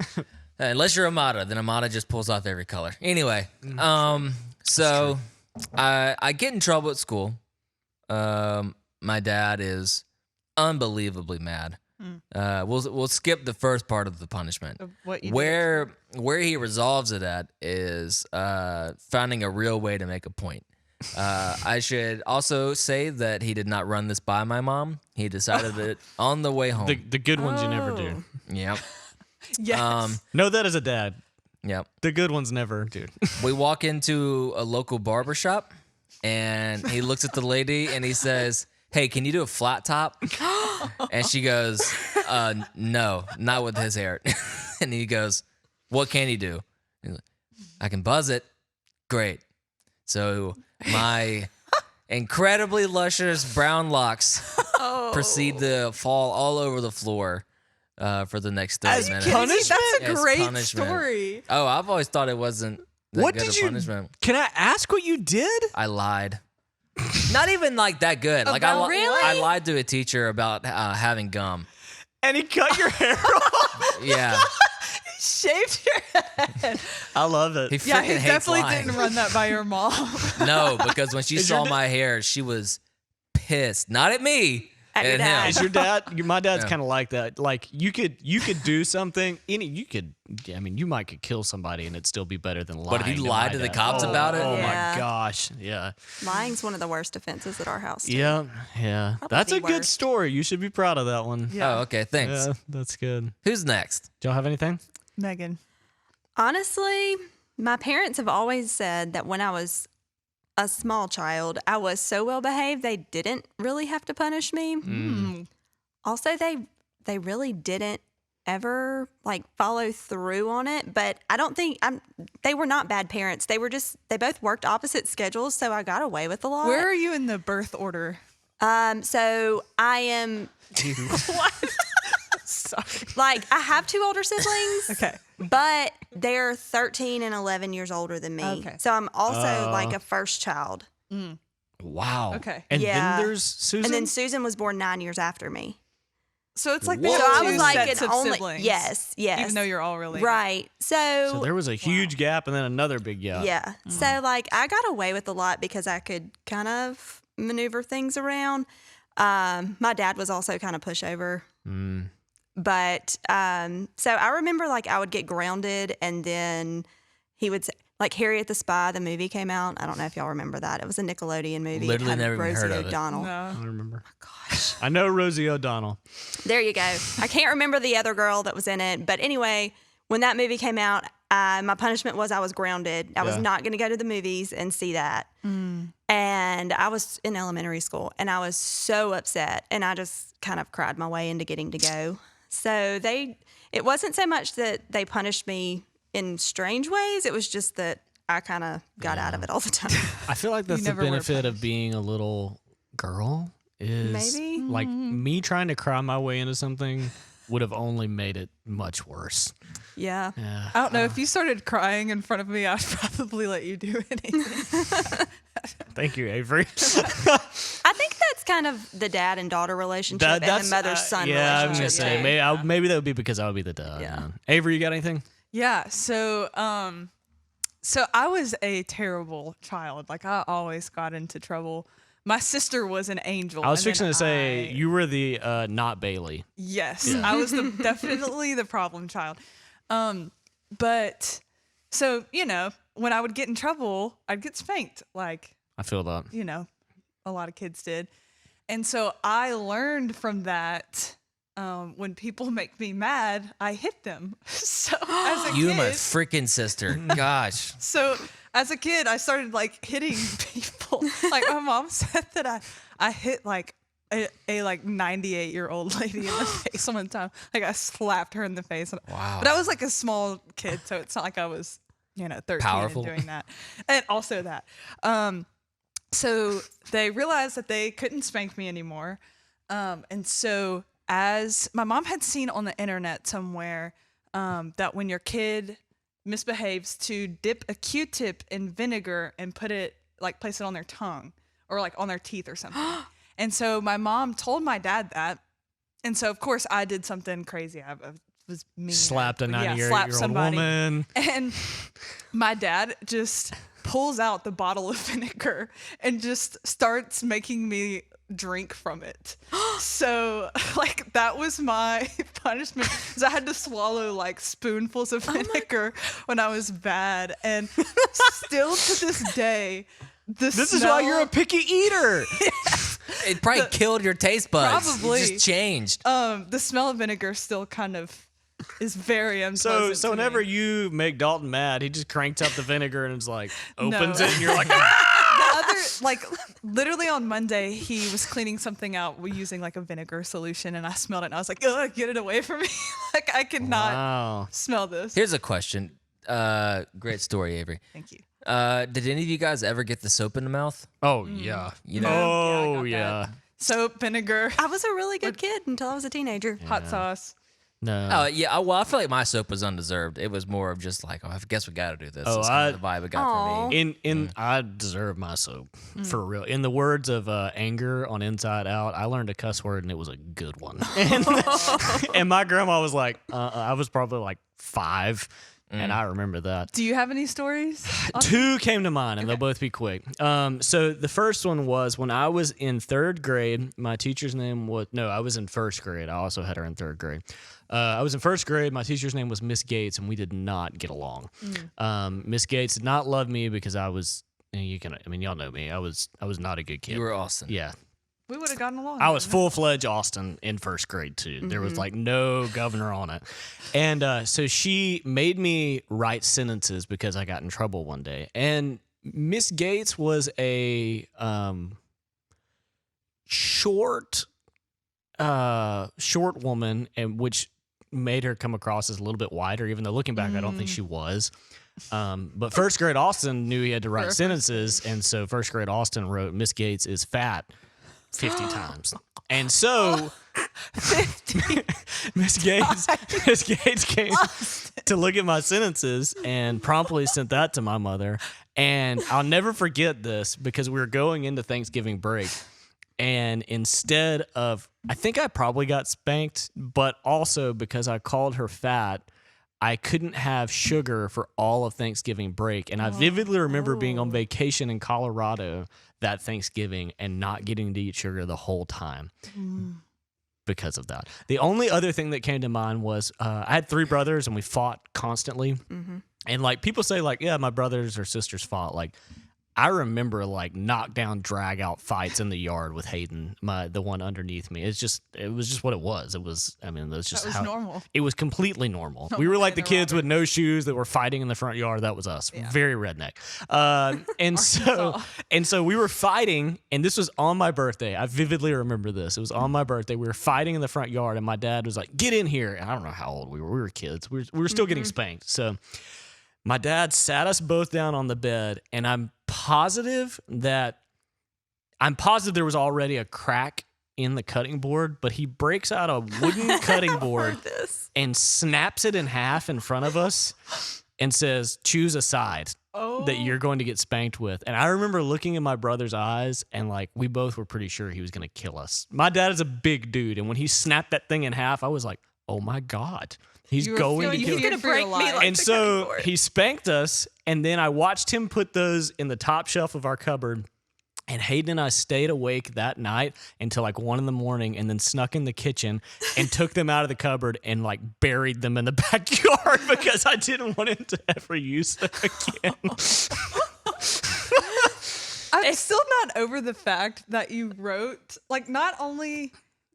Unless you're Amada, then Amada just pulls off every color. Anyway, so I get in trouble at school. My dad is unbelievably mad. We'll skip the first part of the punishment. Of what you did. Where he resolves it at is finding a real way to make a point. I should also say that he did not run this by my mom. He decided it on the way home. the good ones you never do. Oh. Yep. Yes. Know that as a dad. Yep. The good ones never, dude. We walk into a local barber shop, and he looks at the lady and he says, "Hey, can you do a flat top?" And she goes, "No, not with his hair." And he goes, "What can you do?" He's like, "I can buzz it." Great. So my incredibly luscious brown locks proceed to fall all over the floor for the next 30 minutes. That's a As great punishment. story. Oh, I've always thought it wasn't that What good did a you? punishment. Can I ask what you did? I lied. Not even like that good. Like About I lied to a teacher about having gum. And he cut your hair off. Yeah, Shaved your head. I love it. he freaking Yeah, he hates definitely lying. didn't run that by your mom. No, because when she Is your saw da- my hair, she was pissed. Not at me, At your at dad. him. Is your dad? My dad's Yeah. kind of like that. Like you could do something. I mean, you might could kill somebody and it'd still be better than lying. But if you lied my to the dad. cops about it? Oh Yeah. my gosh, yeah, Lying's one of the worst offenses at our house. too. yeah. That's the a good worst. story. You should be proud of that one. Yeah. Oh, okay. Thanks. Yeah, that's good. Who's next? Do y'all have anything? Megan. Honestly, my parents have always said that when I was a small child, I was so well behaved they didn't really have to punish me. Also, they really didn't ever like follow through on it, but I don't think they were not bad parents. They both worked opposite schedules, so I got away with a lot. Where are you in the birth order? So I am Sorry. like I have two older siblings. Okay. But they're 13 and 11 years older than me. Okay. So I'm also like a first child. Wow. Okay. And Yeah. then there's Susan. And then Susan was born 9 years after me. So it's like Whoa. they So have I was two like sets an of only siblings. yes. Even though you're all related. Right. so there was a huge gap and then another big gap. Yeah. So like I got away with a lot because I could kind of maneuver things around. My dad was also kind of pushover. But so I remember like I would get grounded and then he would say, like Harriet the Spy, the movie came out. I don't know if y'all remember that. It was a Nickelodeon movie. Literally It had never even Rosie heard of it. O'Donnell. No. I don't remember. Gosh. I know Rosie O'Donnell. There you go. I can't remember the other girl that was in it. But anyway, when that movie came out, my punishment was I was grounded. I was Yeah. not going to go to the movies and see that. And I was in elementary school and I was so upset. And I just kind of cried my way into getting to go. So it wasn't so much that they punished me in strange ways. It was just that I kind of got out of it all the time. I feel like that's the never were benefit of being a little girl is Maybe. like me trying to cry my way into something would have only made it much worse. Yeah. Yeah. I don't know. If you started crying in front of me, I'd probably let you do anything. Thank you, Avery. I think that's kind of the dad and daughter relationship and the mother son yeah, I was relationship. gonna say too. maybe that would be because I would be the dad. Yeah. Avery, you got anything? Yeah. So I was a terrible child. Like I always got into trouble. My sister was an angel. I was and then fixing to say you were the not Bailey. Yes, I was definitely the problem child. But so when I would get in trouble, I'd get spanked. Like I feel that. a lot of kids did, and so I learned from that. When people make me mad, I hit them. So as a You kid, and my freaking sister. Gosh. so as a kid, I started like hitting people. Like my mom said that I hit like a 98-year-old lady in the face one time. Like I slapped her in the face. Wow. But I was like a small kid, so it's not like I was 13 Powerful. and doing that. And also that. So they realized that they couldn't spank me anymore. And so as my mom had seen on the internet somewhere that when your kid misbehaves to dip a Q-tip in vinegar and place it on their tongue or like on their teeth or something. And so my mom told my dad that. And so of course I did something crazy. I was mean. Slapped a slapped 90-year-old somebody. woman. And my dad just pulls out the bottle of vinegar and just starts making me drink from it. So like that was my punishment, because I had to swallow like spoonfuls of vinegar when I was bad. And still to this day, This is why you're a picky eater. It probably killed your taste buds. Probably. It just changed. the smell of vinegar still kind of is very unpleasant. So to whenever me. you make Dalton mad, he just cranks up the vinegar and it's like opens No. it, and you're like, The other, like, literally on Monday, he was cleaning something out using like a vinegar solution, and I smelled it, and I was like, ugh, get it away from me. Like, I cannot wow. smell this. Here's a question. Great story, Avery. Thank you. Did any of you guys ever get the soap in the mouth? Oh yeah. You know, Oh I got yeah. that. Soap, vinegar, I was a really good kid until I was a teenager. hot sauce. No. oh yeah. Well, I feel like my soap was undeserved. It was more of just like, oh, I guess we got to do this. Oh, That's kind of the vibe it got Aw. for me. In I deserve my soap for real. In the words of Anger on Inside Out, I learned a cuss word and it was a good one. And my grandma was like, I was probably like 5, and I remember that. Do you have any stories? 2 came to mind, and they'll both be quick. So the first one was when I was in 3rd grade. My teacher's name was I was in 1st grade. I also had her in 3rd grade. I was in 1st grade. My teacher's name was Miss Gates, and we did not get along. Miss Gates did not love me because I was. Y'all know me. I was not a good kid. You were Austin. Yeah, We would have gotten along. I was then. full-fledged Austin in 1st grade too. There was like no governor on it. And so she made me write sentences because I got in trouble one day. And Miss Gates was a short woman, and which made her come across as a little bit wider, even though looking back, I don't think she was. But 1st grade Austin knew he had to write sentences, and so 1st grade Austin wrote, Miss Gates is fat 50 times. And so Miss Gates came to look at my sentences and promptly sent that to my mother. And I'll never forget this because we were going into Thanksgiving break. And instead of, I think I probably got spanked, but also because I called her fat, I couldn't have sugar for all of Thanksgiving break. And I vividly remember being on vacation in Colorado that Thanksgiving and not getting to eat sugar the whole time because of that. The only other thing that came to mind was I had 3 brothers and we fought constantly. And like people say like, yeah, my brothers or sisters fought. Like I remember like knockdown, drag out fights in the yard with Hayden, the one underneath me. It was just what it was. It was just That was how normal. it was completely normal. We were like the kids with no shoes that were fighting in the front yard. That was us. Very redneck. And so we were fighting, and this was on my birthday. I vividly remember this. It was on my birthday. We were fighting in the front yard, and my dad was like, "Get in here." And I don't know how old we were. We were kids. We were still getting spanked. So my dad sat us both down on the bed, and I'm positive there was already a crack in the cutting board, but he breaks out a wooden cutting board and snaps it in half in front of us and says, "Choose a side that you're going to get spanked with." And I remember looking in my brother's eyes, and like we both were pretty sure he was going to kill us. My dad is a big dude, and when he snapped that thing in half, I was like, "Oh my God. He's going to kill He's gonna break me like and the so cutting board. he spanked us, and then I watched him put those in the top shelf of our cupboard. And Hayden and I stayed awake that night until like 1 a.m, and then snuck in the kitchen and took them out of the cupboard and like buried them in the backyard because I didn't want him to ever use them again. I'm still not over the fact that you wrote, like, not only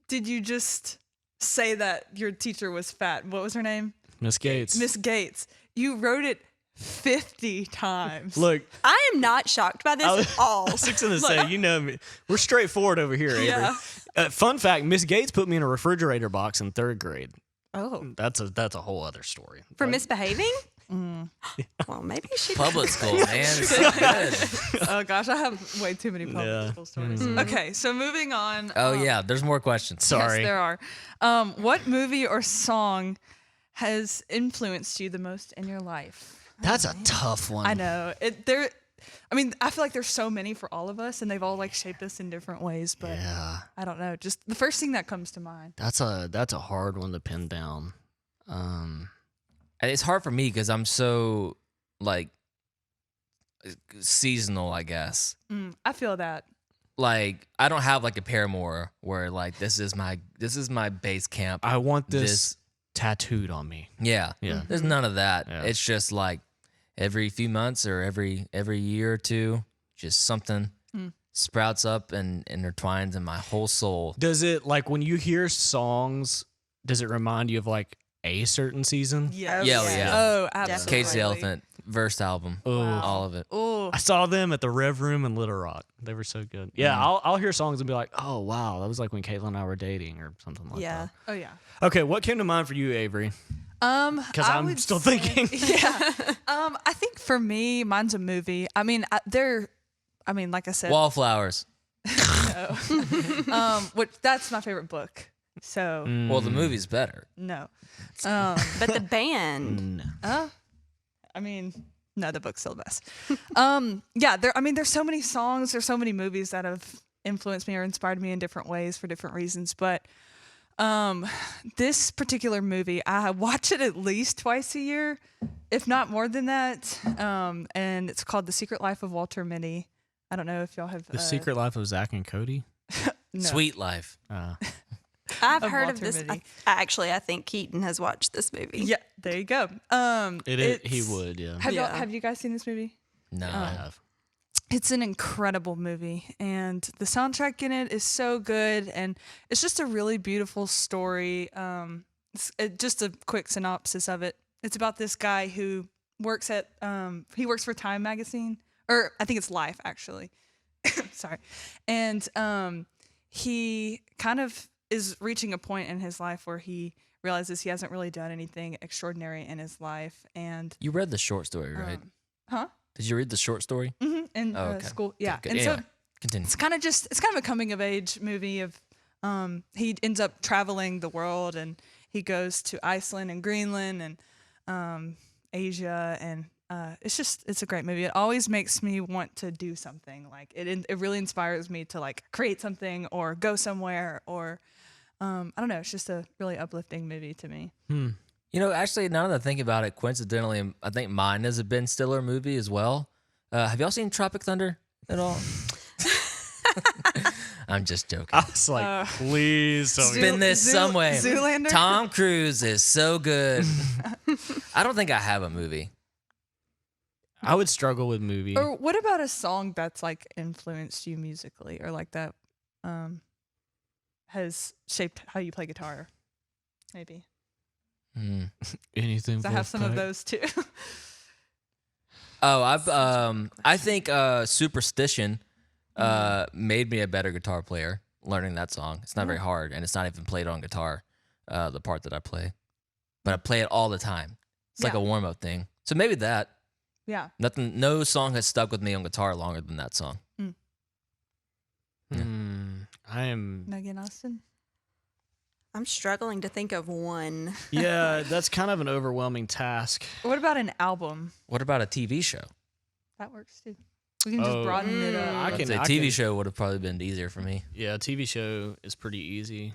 did you just say that your teacher was fat, what was her name? Miss Gates. Miss Gates. You wrote it 50 times. Look, I am not shocked by this at all. I was just gonna say, you know me. We're straightforward over here, Avery. Yeah. Fun fact: Miss Gates put me in a refrigerator box in 3rd grade. Oh. That's a whole other story. For But- misbehaving? Well, maybe she Public school, man. It's so good. Oh gosh, I have way too many public Yeah. school stories. Okay, so moving on. Oh yeah, there's more questions. Sorry. Yes, there are. What movie or song has influenced you the most in your life? That's a tough one. I know. I feel like there's so many for all of us, and they've all like shaped us in different ways. But Yeah, I don't know. Just the first thing that comes to mind. that's a hard one to pin down. And it's hard for me because I'm so like seasonal, I guess. I feel that. Like I don't have like a Paramore where like this is my base camp. I want this tattooed on me. Yeah. Yeah. There's none of that. Yeah. It's just like every few months or every year or two, just something sprouts up and intertwines in my whole soul. Does it, like, when you hear songs, does it remind you of like a certain season. Yes. Yeah, yeah. Oh, Definitely. absolutely. Cage the Elephant verse album. Oh. All of it. Oh, I saw them at the Rev Room in Little Rock. They were so good. Yeah, I'll hear songs and be like, oh wow, that was like when Caitlin and I were dating or something like Yeah. oh yeah. that. Okay, what came to mind for you, Avery? Because I I'm would still say- thinking. Yeah. I think for me, mine's a movie. I mean, like I said, Wallflowers. which that's my favorite book. So Well, the movie's better. no. But the band, I mean, no, the book's still the best. Yeah, there's so many songs, there's so many movies that have influenced me or inspired me in different ways for different reasons. But this particular movie, I watch it at least twice a year, if not more than that. And it's called The Secret Life of Walter Mitty. I don't know if y'all have The Secret Life of Zach and Cody. no. Sweet Life. I've Of heard of Walter this. Mitty. Actually, I think Keaton has watched this movie. Yeah, there you go. He would, yeah. Yeah. Have you guys seen this movie? No. I have. It's an incredible movie, and the soundtrack in it is so good, and it's just a really beautiful story. Just a quick synopsis of it. It's about this guy who works at he works for Time magazine, or I think it's Life actually. Sorry, and he kind of is reaching a point in his life where he realizes he hasn't really done anything extraordinary in his life, and You read the short story, right? huh? Did you read the short story? In Oh, okay. school, yeah. Good. And Anyway, so continue. it's kind of a coming of age movie of he ends up traveling the world, and he goes to Iceland and Greenland and Asia, and it's a great movie. It always makes me want to do something. Like it really inspires me to like create something or go somewhere, or I don't know, it's just a really uplifting movie to me. You know, actually, now that I think about it, coincidentally, I think mine is a Ben Stiller movie as well. Have y'all seen Tropic Thunder at all? I'm just joking. I was like, please tell me. Spin this some way. Zoolander? Tom Cruise is so good. I don't think I have a movie. I would struggle with movie. Or what about a song that's like influenced you musically, or like that has shaped how you play guitar? Maybe. Anything. 'Cause I have some of Wolfpack? those too. Oh, I think Superstition made me a better guitar player learning that song. It's not very hard, and it's not even played on guitar, the part that I play. But I play it all the time. It's like Yeah. a warm-up thing. So maybe that. Yeah. No song has stuck with me on guitar longer than that song. I am. Megan Austin. I'm struggling to think of one. Yeah, that's kind of an overwhelming task. What about an album? What about a TV show? That works too. We can just Oh. broaden it I up. can- A TV show would have probably been easier for me. Yeah, a TV show is pretty easy.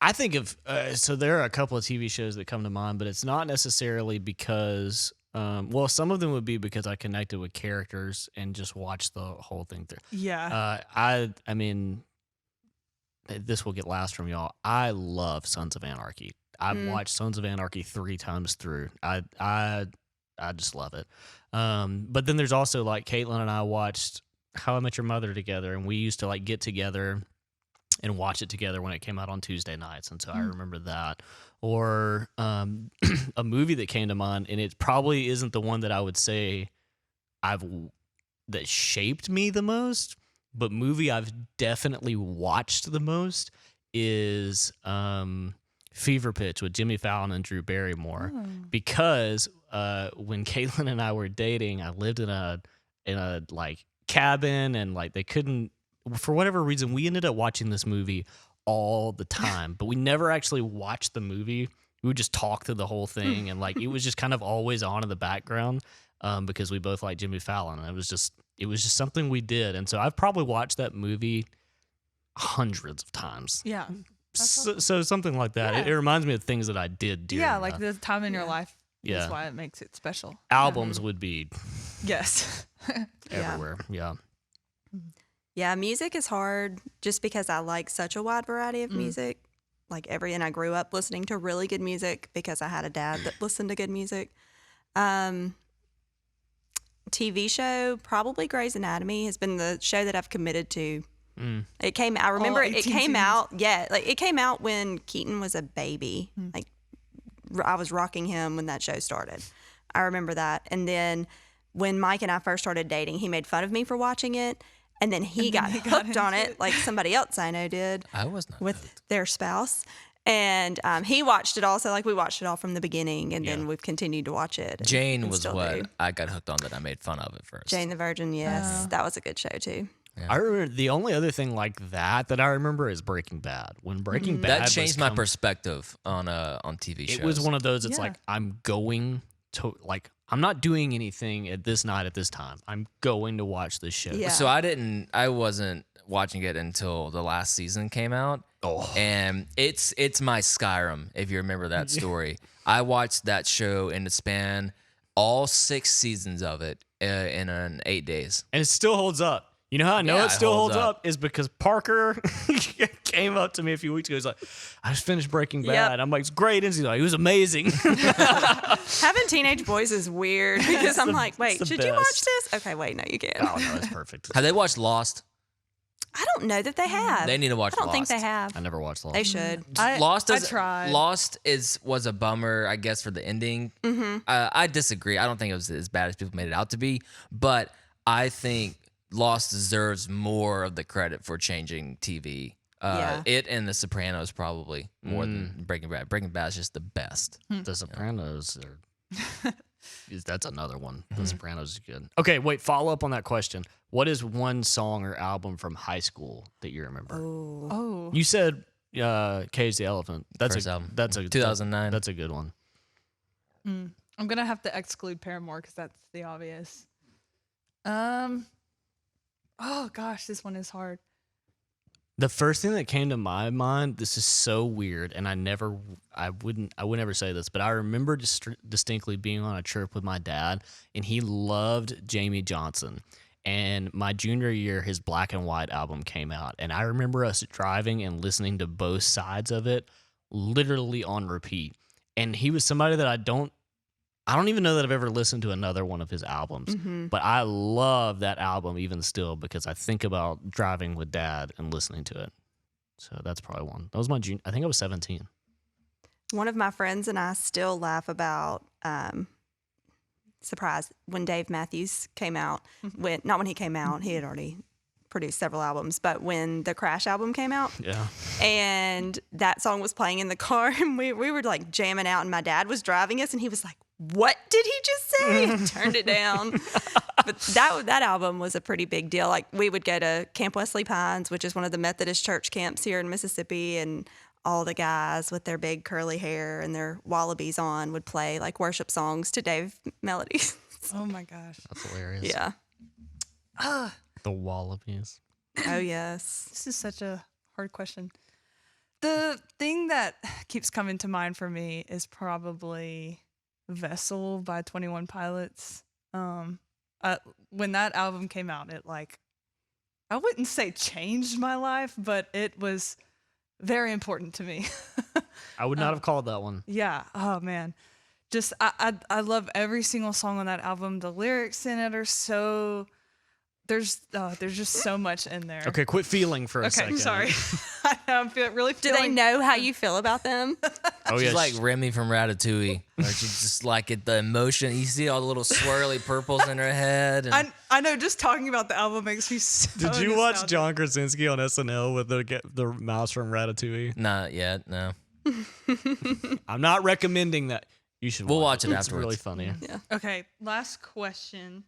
I think of so there are a couple of TV shows that come to mind, but it's not necessarily because well, some of them would be because I connected with characters and just watched the whole thing through. Yeah. I mean, this will get last from y'all. I love Sons of Anarchy. I've watched Sons of Anarchy 3 times through. I just love it. But then there's also like Caitlin and I watched How I Met Your Mother together, and we used to like get together and watch it together when it came out on Tuesday nights, and so I remember that. Or a movie that came to mind, and it probably isn't the one that I would say that shaped me the most, but movie I've definitely watched the most is Fever Pitch with Jimmy Fallon and Drew Barrymore, because when Caitlin and I were dating, I lived in a like cabin, and like they couldn't, for whatever reason, we ended up watching this movie all the time, but we never actually watched the movie. We would just talk through the whole thing, and like it was just kind of always on in the background because we both like Jimmy Fallon, and it was just something we did. And so I've probably watched that movie hundreds of times. yeah. So something like that. Yeah. It reminds me of things that I did during Yeah, like the time in your life Yeah. is why it makes it special. albums would be Yes. everywhere. Yeah. Yeah, music is hard just because I like such a wide variety of music. And I grew up listening to really good music because I had a dad that listened to good music. TV show, probably Grey's Anatomy has been the show that I've committed to It came. I remember it 18 came seasons. out. Yeah, like it came out when Keaton was a baby. Like I was rocking him when that show started. I remember that. And then when Mike and I first started dating, he made fun of me for watching it, and then he got hooked on into it, like somebody else I know did I was not. with their spouse. And he watched it also. Like we watched it all from the beginning, and then we've continued to watch it. Jane and was still what do. I got hooked on that I made fun of at first. Jane the Virgin. Yes, Oh. that was a good show too. I remember the only other thing like that I remember is Breaking Bad. When Breaking Bad That was changed my come- perspective on TV shows. It was one of those. It's Yeah. like I'm going to like I'm not doing anything at this night at this time. I'm going to watch this show. Yeah. So I wasn't watching it until the last season came out. Oh. And it's my Skyrim, if you remember that story. I watched that show in the span, all 6 seasons of it in 8 days. And it still holds up. You know how I know Yeah, it still it holds holds up is because Parker came up to me a few weeks ago. He's like, I just finished Breaking Bad. Yep. I'm like, it's great. And he's like, it was amazing. Having teenage boys is weird because I'm the- like, it's wait, the should you watch best. this? Okay, wait, no, you can't. Oh, no, it's perfect. Have they watched Lost? I don't know that they have. They need to watch I don't think Lost. they have. I never watched Lost. They should. Lost I tried. Was a bummer, I guess, for the ending. I disagree. I don't think it was as bad as people made it out to be, but I think Lost deserves more of the credit for changing TV. Yeah. It and The Sopranos probably more than Breaking Bad. Breaking Bad is just the best. The Sopranos are. That's another one. The Sopranos is good. Okay, wait. Follow up on that question. What is one song or album from high school that you remember? Oh. You said "Cage the Elephant." That's First a album. that's a 2009. That's a good one. I'm gonna have to exclude Paramore because that's the obvious. Oh gosh, this one is hard. The first thing that came to my mind, this is so weird, and I would never say this, but I remember distinctly being on a trip with my dad, and he loved Jamie Johnson. And my junior year, his Black and White album came out, and I remember us driving and listening to both sides of it, literally on repeat. And he was somebody that I don't even know that I've ever listened to another one of his albums, but I love that album even still because I think about driving with dad and listening to it. So that's probably one. That was my junior. I think I was 17. One of my friends and I still laugh about surprise when Dave Matthews came out. Not when he came out, he had already produced several albums, but when the Crash album came out, Yeah. and that song was playing in the car, and we were like jamming out, and my dad was driving us, and he was like, "What did he just say?" And turned it down. But that album was a pretty big deal. Like we would go to Camp Wesley Pines, which is one of the Methodist church camps here in Mississippi, and all the guys with their big curly hair and their wallabies on would play like worship songs to Dave melodies. Oh my gosh. That's hilarious. Yeah. The Wallabies. Oh yes. This is such a hard question. The thing that keeps coming to mind for me is probably Vessel by 21 Pilots. When that album came out, it I wouldn't say changed my life, but it was very important to me. I would not have called that one. Yeah. Oh man. Just I love every single song on that album. The lyrics in it are so there's just so much in there. Okay, quit feeling for a Okay, second. sorry. I'm really Do they feeling. know how you feel about them? Oh, She's yeah. like Remy from Ratatouille. Where she's just like the emotion. You see all the little swirly purples in her head. And I know. Just talking about the album makes me so. Did you watch nostalgic. John Krasinski on SNL with the mouse from Ratatouille? not yet, no. I'm not recommending that. You should. We'll watch it It's afterwards. really funny. Okay, last question.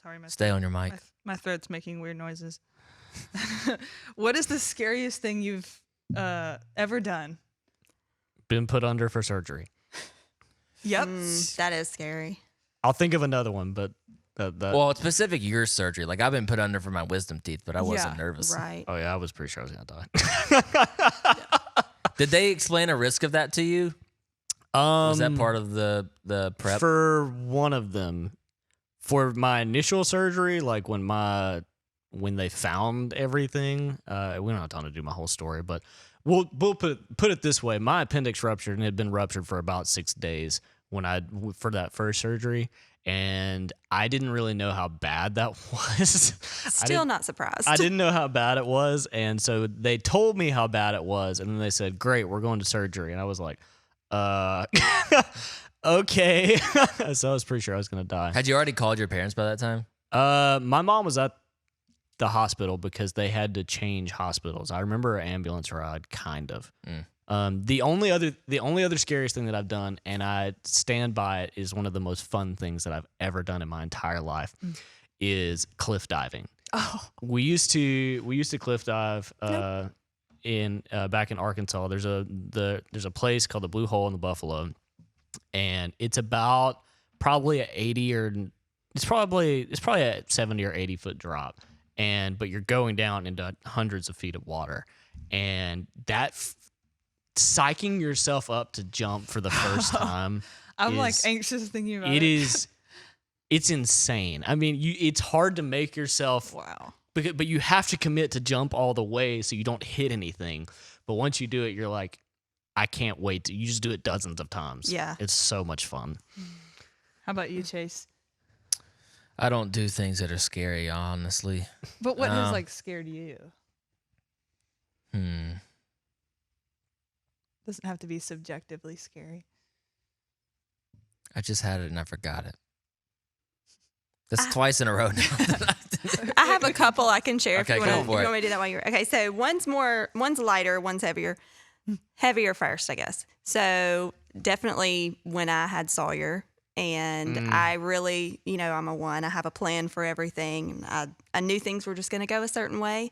Sorry, Stay on your mic. my throat's making weird noises. What is the scariest thing you've ever done? Been put under for surgery. Yep. That is scary. I'll think of another one, but that. Well, it's specific your surgery. Like I've been put under for my wisdom teeth, but I wasn't Yeah, nervous. Right. Oh yeah, I was pretty sure I was gonna die. Did they explain a risk of that to you? Was that part of the prep? For one of them, for my initial surgery, like when they found everything, we don't have time to do my whole story, but we'll put it this way: my appendix ruptured and had been ruptured for about 6 days for that first surgery, and I didn't really know how bad that was. Still not surprised. I didn't know how bad it was, and so they told me how bad it was, and then they said, "Great, we're going to surgery," and I was like, okay." So I was pretty sure I was gonna die. Had you already called your parents by that time? My mom was at the hospital because they had to change hospitals. I remember an ambulance ride, kind of. The only other scariest thing that I've done, and I stand by it, is one of the most fun things that I've ever done in my entire life, is cliff diving. Oh, We used to cliff dive in back in Arkansas. There's a place called the Blue Hole in the Buffalo, and it's about probably it's probably a 70 or 80 foot drop, but you're going down into hundreds of feet of water, and that psyching yourself up to jump for the first time. I'm like is- anxious thinking about It it. is. It's insane. I mean, it's hard to make yourself, Wow. but you have to commit to jump all the way so you don't hit anything. But once you do it, you're like, I can't wait you just do it dozens of times. Yeah. It's so much fun. How about you, Chase? I don't do things that are scary, honestly. But what has Um, like scared you? Doesn't have to be subjectively scary. I just had it and I forgot it. That's twice in a row now. I have a couple I can share Okay, if you go want for it. me to do that while you're okay. So one's lighter, one's heavier. Heavier first, I guess. So definitely when I had Sawyer, and I really, I'm a one. I have a plan for everything. I knew things were just going to go a certain way,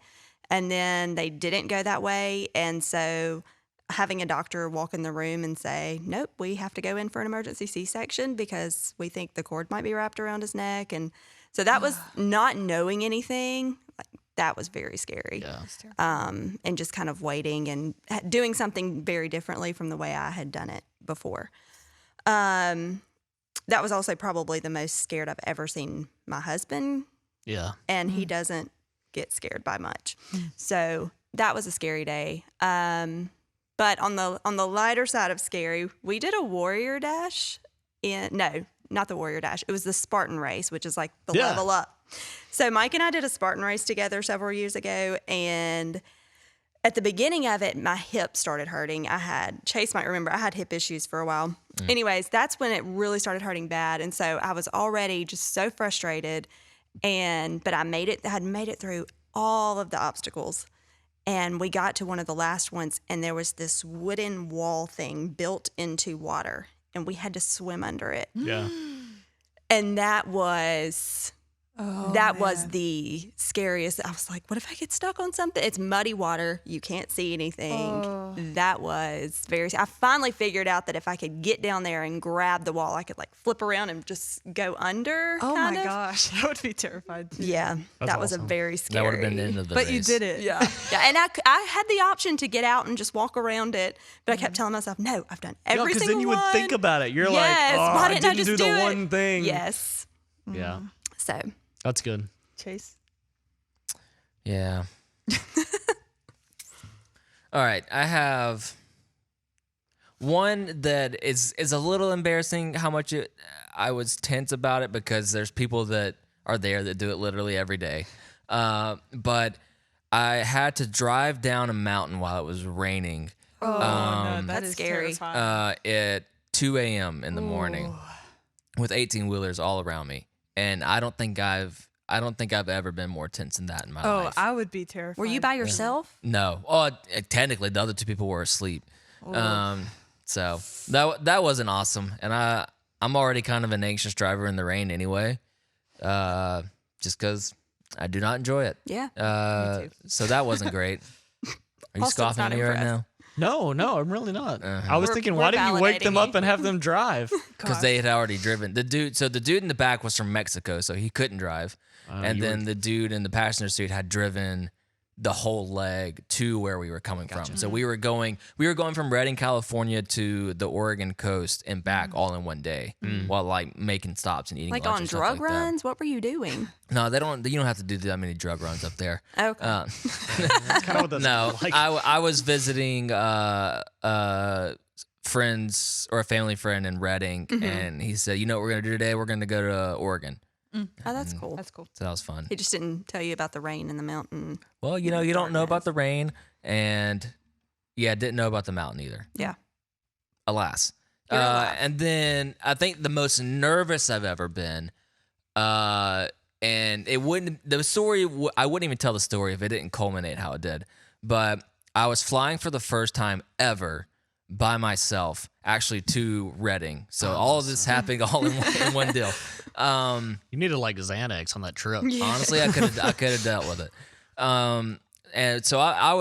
and then they didn't go that way, and so having a doctor walk in the room and say, nope, we have to go in for an emergency C-section because we think the cord might be wrapped around his neck. And so that was not knowing anything. That was very scary. Yeah. And just kind of waiting and doing something very differently from the way I had done it before. That was also probably the most scared I've ever seen my husband, Yeah. and he doesn't get scared by much. So that was a scary day. But on the lighter side of scary, we did a warrior dash. No, not the warrior dash. It was the Spartan race, which is like the Yeah. level up. So Mike and I did a Spartan race together several years ago, and at the beginning of it, my hip started hurting. Chase might remember, I had hip issues for a while. Anyways, that's when it really started hurting bad, and so I was already just so frustrated. But I had made it through all of the obstacles. And we got to one of the last ones, and there was this wooden wall thing built into water, and we had to swim under it. Yeah. And that was Oh, was man. the scariest. I was like, what if I get stuck on something? It's muddy water. You can't see anything. Oh. That was I finally figured out that if I could get down there and grab the wall, I could like flip around and just go under. Oh my kind of. gosh, I would be terrified too. Yeah, That's that was a awesome. very That scary. would have been the end of the But race. you did it. Yeah. Yeah, and I had the option to get out and just walk around it, but I kept telling myself, no, I've done every Because single then you would one. think about it. You're Yes, like, oh, why I didn't I didn't just do the do it? one thing. Yes. Yeah. So That's good. Chase. Yeah. All right, I have one that is a little embarrassing how much I was tense about it because there's people that are there that do it literally every day. But I had to drive down a mountain while it was raining Oh no, that's is scary. terrifying. at 2 a.m. in the morning with 18-wheelers all around me. And I don't think I've ever been more tense than that in my Oh, life. I would be terrified. were you by yourself? No. Oh, technically, the other two people were asleep. So that wasn't awesome. And I'm already kind of an anxious driver in the rain anyway, just because I do not enjoy it. Yeah. So that wasn't great. Are you Austin's scoffing at not me right impressed. now? No, I'm really not. I was We're- thinking, we're why didn't you wake validating them you. up and have them drive? Because they had already driven. The dude in the back was from Mexico, so he couldn't drive. And you then the dude in the passenger seat had driven the whole leg to where we were coming from. So we were going from Redding, California to the Oregon coast and back all in one day while like making stops and eating Like lunch on and stuff drug like that. runs? What were you doing? No, they don't. You don't have to do that many drug runs up there. Okay. That's kind of what that's No, like. I was visiting friends or a family friend in Reading, and he said, "You know what we're gonna do today? We're gonna go to Oregon." Oh, that's cool. That's cool. So that was fun. He just didn't tell you about the rain in the mountain. Well, you know, you don't know about darkness. the rain, and yeah, didn't know about the mountain either. Yeah. Alas. You're alive. And then I think the most nervous I've ever been, and it wouldn't, the story, I wouldn't even tell the story if it didn't culminate how it did. But I was flying for the first time ever by myself, actually to Reading. So all of this happening all in one deal. You needed like Xanax on that trip. Honestly, I could have dealt with it. And so I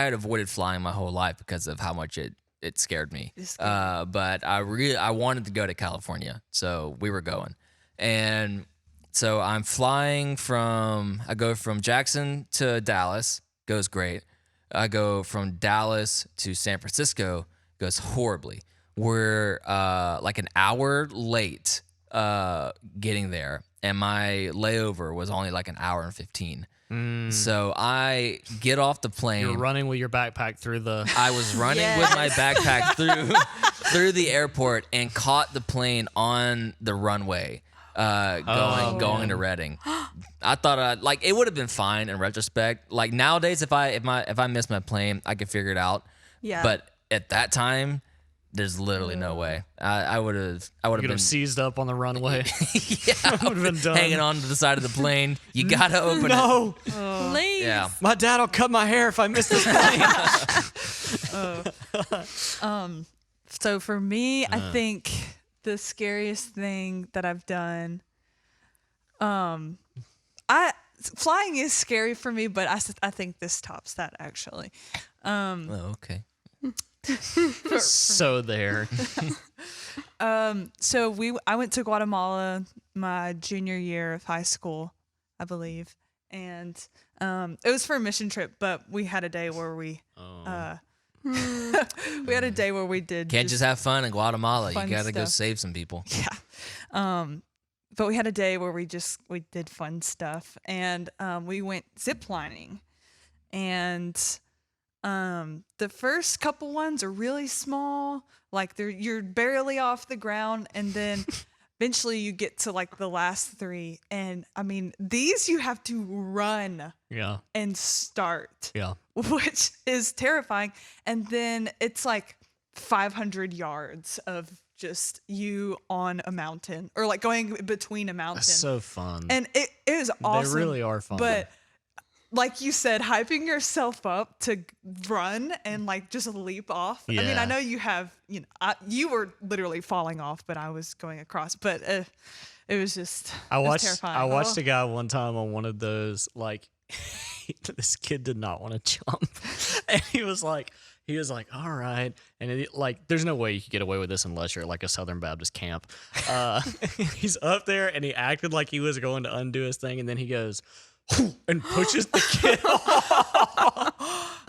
had avoided flying my whole life because of how much it scared me. But I wanted to go to California, so we were going. And so I'm flying I go from Jackson to Dallas, goes great. I go from Dallas to San Francisco, goes horribly. We're like an hour late getting there, and my layover was only like an hour and 15. So I get off the plane. You're running with your backpack through the. I was running with my backpack through the airport and caught the plane on the runway, going into Reading. I thought it would have been fine in retrospect. Like nowadays, if I miss my plane, I could figure it out. Yeah. But at that time, there's literally no way. I would have You could been have seized up on the runway. yeah, would have been done. hanging on to the side of the plane. You gotta open it. No, Please. Yeah. my dad will cut my hair if I miss this plane. So for me, I think the scariest thing that I've done, flying is scary for me, but I think this tops that actually. Oh, okay. So there. So I went to Guatemala my junior year of high school, I believe, and it was for a mission trip. But we had a day where we we had a day where we did Can't just have fun in Guatemala. You fun gotta go stuff. save some people. yeah. But we had a day where we did fun stuff, and we went zip lining, and the first couple ones are really small, like you're barely off the ground, and then eventually you get to like the last three, and I mean these you have to run Yeah. and start, Yeah. which is terrifying, and then it's like 500 yards of just you on a mountain or like going between a mountain. That's so fun. And it is awesome. They really are fun. But like you said, hyping yourself up to run and like just leap off. I mean, Yeah. I know you have, you were literally falling off, but I was going across. But it was just I it was watched terrifying. I watched a guy one time on one of those, like this kid did not want to jump. And he was like, all right. And there's no way you could get away with this unless you're at like a Southern Baptist camp. He's up there and he acted like he was going to undo his thing. And then he goes, and pushes the kid off.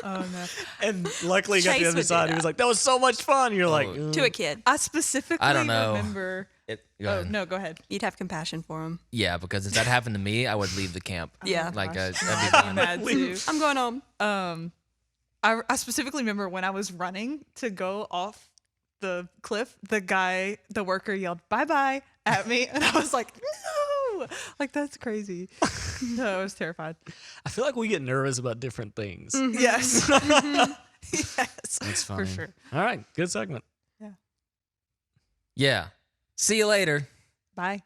Oh no. And luckily he got Chase the other would do side. He that. was like, that was so much fun. You're like, To a kid. I specifically I don't know. remember. Go Oh ahead. no, go ahead. You'd have compassion for him. Yeah, because if that happened to me, I would leave the camp. Yeah. Like Gosh. that'd be I'd be fine. mad too. I'm going home. I specifically remember when I was running to go off the cliff, the worker yelled "bye-bye" at me, and I was like, "No!" Like that's crazy. No, I was terrified. I feel like we get nervous about different things. Yes, yes, That's for fine. sure. All right. Good segment. Yeah. See you later. Bye.